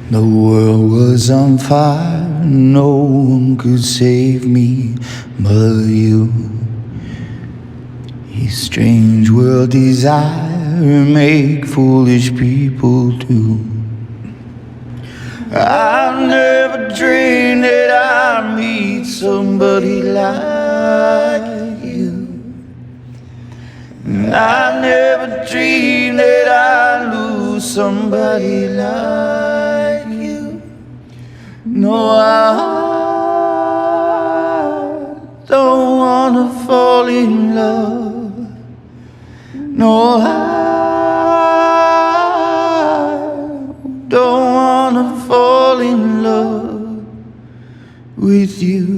The world was on fire, no one could save me but you. Your strange world desire make foolish people do. I never dreamed that I'd meet somebody like you. And I never dreamed that I'd lose somebody like you. No, I don't wanna fall in love. No, I don't wanna fall in love with you.